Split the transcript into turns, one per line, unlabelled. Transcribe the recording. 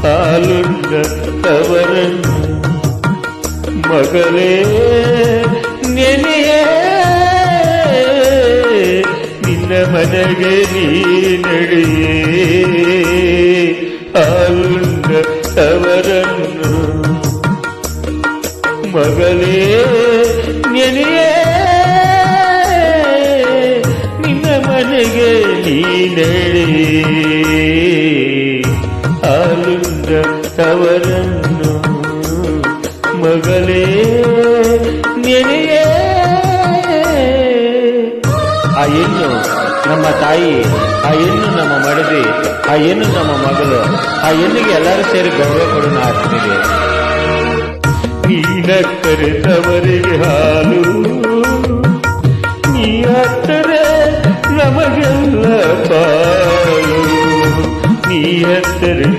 ಹಾಲುಂಡ ತವರನ್ನು ಮಗಳೇ ನೆನೆಯೇ ನಿನ್ನ ಮನೆಗೆ ನೀ ನಡೆಯೇ ಹಾಲುಂಡ ತವರನ್ನು ಮಗಳೇ ನೆನೆಯೇ ನಿನ್ನ ಮನೆಗೆ ನೀ ನಡೆಯೇ ಹಾಲುಂಡ ತವರನ್ನು ಮಗಳೇ ನೆನೆಯೇ. ಆ ಹೆಣ್ಣು ನಮ್ಮ ತಾಯಿ, ಆ ಹೆಣ್ಣು ನಮ್ಮ ಮಡದಿ, ಆ ಹೆಣ್ಣು ನಮ್ಮ ಮಗಳು, ಆ ಹೆಣ್ಣಿಗೆ ಎಲ್ಲರೂ ಸೇರಿ ಗೌರವ ಕೊಡೋಣ ಆಗ್ತಿದೆ. ನೀನಕ್ಕರೆ ತವರಿಗೆ ಹಾಲು, ನೀ ಹತ್ತರೆ ನಮಗೆಲ್ಲ ಪಾಲು, ನೀ ಹತ್ತರೆ